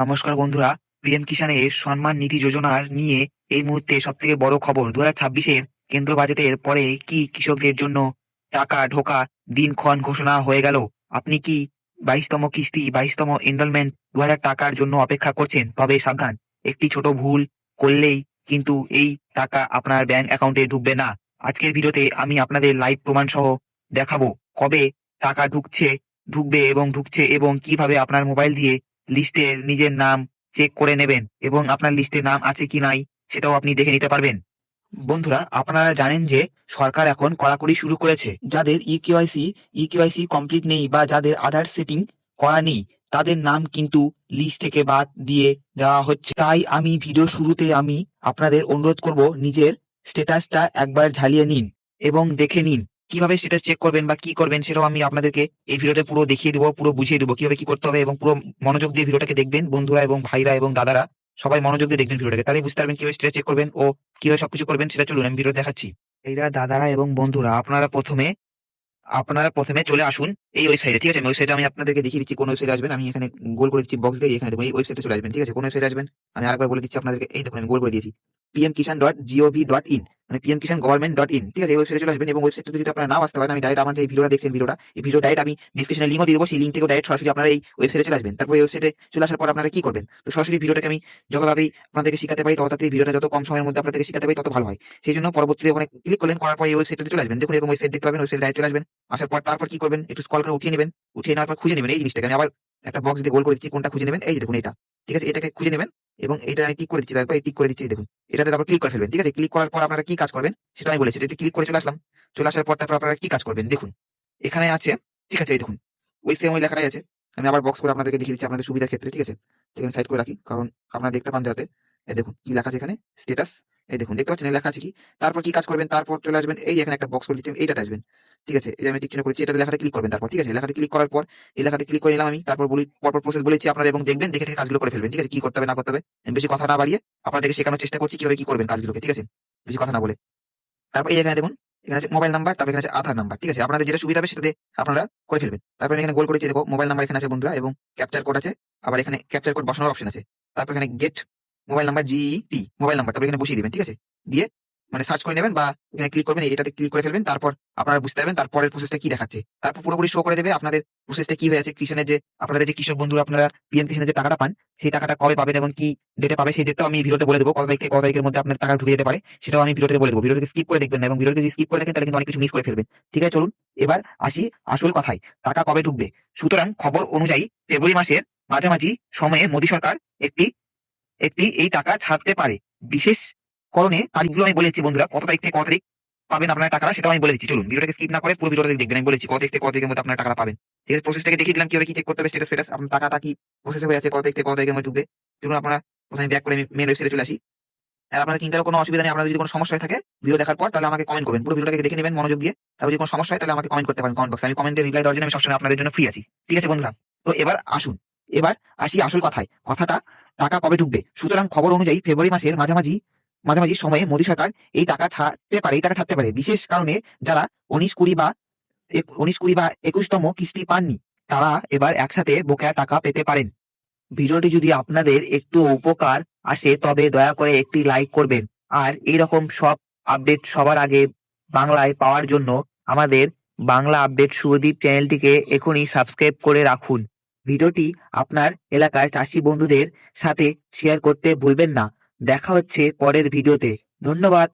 নমস্কার বন্ধুরা। পিএম কিষানের সম্মান নিধি যোজনার নিয়ে এই মুহূর্তে সব থেকে বড় খবর, 2026-এর কেন্দ্র বাজেটের পরে কি কৃষকদের জন্য টাকা ঢোকা দিনক্ষণ ঘোষণা হয়ে গেল। আপনি কি 22তম কিস্তি 22তম এনরোলমেন্ট 2000 টাকার জন্য অপেক্ষা করছেন? তবে সাবধান, একটি ছোট ভুল করলেই কিন্তু এই টাকা আপনার ব্যাংক অ্যাকাউন্টে ঢুকবে না। আজকের ভিডিওতে আমি আপনাদের লাইভ প্রমাণ সহ দেখাবো কবে টাকা ঢুকবে এবং ঢুকছে, এবং কিভাবে আপনার মোবাইল দিয়ে লিস্টে নিজের নাম চেক করে নেবেন এবং আপনার লিস্টে নাম আছে কি নাই সেটাও আপনি দেখে নিতে পারবেন। বন্ধুরা, আপনারা জানেন যে সরকার এখন কড়াকড়ি শুরু করেছে। যাদের ইকেওয়াইসি কমপ্লিট নেই বা যাদের আধার সেটিং করা নেই, তাদের নাম কিন্তু লিস্ট থেকে বাদ দিয়ে দেওয়া হচ্ছে। তাই আমি ভিডিও শুরুতে আমি আপনাদের অনুরোধ করব, নিজের স্ট্যাটাসটা একবার ঝালিয়ে নিন এবং দেখে নিন কিভাবে স্ট্যাটাস চেক করবেন বা কি করবেন। সেটাও আমি আপনাদেরকে এই ভিডিওতে পুরো দেখিয়ে দেবো, পুরো বুঝিয়ে দেবো কিভাবে কি করতে হবে, এবং পুরো মনোযোগ দিয়ে ভিডিওটাকে দেখবেন বন্ধুরা এবং ভাইরা এবং দাদারা। সবাই মনোযোগ দিয়ে দেখবেন ভিডিওটাকে, তাহলে বুঝতে পারবেন কিভাবে স্ট্যাটাস চেক করবেন ও কিভাবে সবকিছু করবেন। সেটা চলুন আমি ভিডিও দেখাচ্ছি। এইরা দাদারা এবং বন্ধুরা, আপনারা প্রথমে চলে আসুন এই ওয়েবসাইটে। ঠিক আছে, ওয়েবসাইটে আমি আপনাদেরকে দেখিয়ে দিচ্ছি কোন ওয়েবসাইটে আসবেন। আমি এখানে গোল করে দিচ্ছি বক্স দিয়ে, এখানে দেখুন এই ওয়েবসাইটে চলে আসবেন। ঠিক আছে, কোন ওয়েবসাইটে আসবেন আমি আরেকবার বলে দিচ্ছি আপনাদেরকে। এই দেখুন আমি গোল করে দিয়েছি pmkisan.gov.in, মানে pmkisan.government.in। ঠিক আছে, এই ওয়েবসাইটে চলে আসবেন এবং ওয়েবসাইটে যদি আপনারা নাও আসতে পারেন, আমি ডাইরেক্ট আমার যে ভিডিওটা দেখছেন, এই ভিডিও ডাইরেক্ট আমি ডিসক্রিপশনে লিঙ্কও দিয়ে দেবো। সেই লিঙ্ক থেকে ডাইরেক্ট সরাসরি আপনারা এই ওয়েবসাইটে চলে আসবেন। তারপর এই ওয়েবসাইটে চলে আসার পর আপনারা কি করবেন, তো সরাসরি ভিডিওটাকে আমি যত তাড়াতাড়ি আপনাদেরকে শিখাতে পারি, তত তাড়াতাড়ি ভিডিওটা যত কম সময়ের মধ্যে আপনাদেরকে শিখাতে পারি তত ভালো হয়। সেই জন্য পরবর্তীতে ওখানে ক্লিক করলেন, করার পর এই ওয়েবসাইটে চলে আসবেন। দেখুন এরকম ওয়েবসাইট দেখতে পাবেন, ওয়েবসাইটে ডাইরেক্ট চলে আসবেন। আসার পর তারপর কি করবেন, একটু স্ক্রল করে উঠিয়ে নেবেন। উঠিয়ে নেওয়ার পর খুঁজে নেবেন এই জিনিসটাকে। আমি আবার একটা বক্স দিয়ে গোল করে দিচ্ছি, কোনটা খুঁজে নেবেন, এই যে দেখুন এটা। ঠিক আছে, এটাকে খুঁজে নেবেন এবং এটা আমি টিক করে দিচ্ছি। তারপর টিক করে দিচ্ছি, দেখুন এটাতে তারপর ক্লিক করে ফেলবেন। ঠিক আছে, ক্লিক করার পর আপনারা কি কাজ করবেন সেটা আমি বলেছি। এটাতে ক্লিক করে চলে আসলাম। চলে আসার পর তারপর আপনারা কি কাজ করবেন দেখুন, এখানে আছে। ঠিক আছে, এই দেখুন ওই সেম ওই লেখাটাই আছে। আমি আবার বক্স করে আপনাদেরকে দেখিয়ে দিচ্ছি আপনাদের সুবিধার ক্ষেত্রে। ঠিক আছে, ঠিক আমি সাইড করে রাখি কারণ আপনারা দেখতে পান যাতে। এই দেখুন কি লেখা আছে এখানে, স্ট্যাটাস। এই দেখুন দেখতে পাচ্ছেন এই লেখা আছে কি। তারপর কি কাজ করবেন, তারপর চলে আসবেন এই যে এখানে একটা বক্স করে দিচ্ছি, এইটাতে আসবেন। ঠিক আছে, এই যে আমি টিক চিহ্ন করেছি, এটাতে লেখাটা ক্লিক করবেন তারপর। ঠিক আছে, লেখাটা ক্লিক করার পর এই লেখাতে ক্লিক করে নিলাম আমি। তারপর বলি পরপর প্রসেস বলেছি আপনারা, এবং দেখবেন দেখে দেখে কাজগুলো করে ফেলবেন। ঠিক আছে, কি করতে হবে না করতে হবে আমি বেশি কথা না বাড়িয়ে আপনাদেরকে শেখানোর চেষ্টা করছি কিভাবে কি করবেন কাজগুলোকে। ঠিক আছে, বেশি কথা না বলে। তারপর এই এখানে দেখুন, এখানে আছে মোবাইল নাম্বার, তারপর এখানে আছে আধার নাম্বার। ঠিক আছে, আপনাদের যেটা সুবিধা হবে সেটাতে আপনারা করে ফেলবেন। তারপর আমি এখানে গোল করেছি, দেখো মোবাইল নাম্বার এখানে আছে বন্ধুরা, এবং ক্যাপচার কোড আছে। আবার এখানে ক্যাপচার কোড বসানোর অপশন আছে। তারপর এখানে get mobile number, GT mobile number, তারপর এখানে বসিয়ে দিবেন। ঠিক আছে, দিয়ে মানে সার্চ করে নেবেন বা এখানে ক্লিক করবেন, এটাতে ক্লিক করে ফেলবেন। তারপর আপনারা বুঝতে পারবেন তারপরের প্রসেসটা কি দেখাচ্ছে। তারপর পুরোপুরি শো করে দেবে আপনাদের প্রসেসটা কি হয়েছে। কৃষানের যে আপনাদের যে কৃষক বন্ধুরা আপনারা পিএম কিষানের যে টাকাটা পান, সেই টাকাটা কবে পাবেন এবং কি ডেটে পাবে, সেই ডেটটাও আমি ভিডিওতে বলে দেবো। কত তারিখ থেকে কত তারিখের মধ্যে আপনার টাকা ঢুকে যেতে পারে সেটাও আমি ভিডিওতে বলে দেবো। ভিডিওতে স্কিপ করে দেখবেন না, এবং ভিডিওতে যদি স্কিপ করে দেখেন তাহলে কিন্তু অনেক কিছু মিস করে ফেলবেন। ঠিক আছে, চলুন এবার আসি আসল কথায়, টাকা কবে ঢুকবে। সুতরাং খবর অনুযায়ী ফেব্রুয়ারি মাসের মাঝামাঝি সময়ে মোদী সরকার একটি একটি এই টাকা ছাড়তে পারে। বিশেষ করণে তারিখগুলো আমি বলেছি বন্ধুরা, কত তারিখ থেকে কত তারিখ পাবেন আপনার টাকাটা সেটাও আমি বলে দিচ্ছি। চলুন ভিডিওটাকে স্কিপ না করে পুরো ভিডিওটা দেখবেন। আমি বলেছি কত তারিখ থেকে কত তারিখের মধ্যে আপনার টাকাটা পাবেন। ঠিক আছে, প্রসেসটাকে দেখিয়ে দিলাম কিভাবে কি চেক করতে হবে, স্ট্যাটাস আপনার টাকাটা কি প্রসেস হয়ে আছে, কত তারিখ থেকে কত তারিখের মধ্যে ঢুকবে। চলুন আপনারা প্রথমে ব্যাক করে মেন ওয়েবসাইটে চলে আসি। আর আপনাদের চিন্তার কোনো অসুবিধা নেই। আপনাদের যদি কোনো সমস্যা হয়ে থাকে ভিডিও দেখার পর, তাহলে আমাকে কমেন্ট করবেন। পুরো ভিডিওটাকে দেখে নেবেন মনোযোগ দিয়ে। তারপর যদি কোনো সমস্যা হয় তাহলে আমাকে কমেন্ট করতে পারেন কমেন্ট বক্সে। আমি কমেন্টে রিপ্লাই দেওয়ার জন্য আমি সবসময় আপনাদের জন্য ফ্রি আছি। ঠিক আছে বন্ধুরা, তো এবার আসুন, এবার আসি আসল কথায়। কথাটা টাকা কবে ঢুকবে। সুতরাং খবর অনুযায়ী ফেব্রুয়ারি মাসের মাঝামাঝি মাঝামাঝি সময়ে মোদী সরকার এই টাকা ছাড়তে পারে। বিশেষ কারণে যারা 19 কুড়ি বা 21তম কিস্তি পাননি, তারা এবার একসাথে বকেয়া টাকা পেতে পারেন। ভিডিওটি যদি আপনাদের একটু উপকার আসে তবে দয়া করে একটি লাইক করবেন। আর এইরকম সব আপডেট সবার আগে বাংলায় পাওয়ার জন্য আমাদের বাংলা আপডেট শুভদীপ চ্যানেলটিকে এখনই সাবস্ক্রাইব করে রাখুন। ভিডিওটি আপনার এলাকার চাষি বন্ধুদের সাথে শেয়ার করতে ভুলবেন না। দেখা হচ্ছে পরের ভিডিওতে। ধন্যবাদ।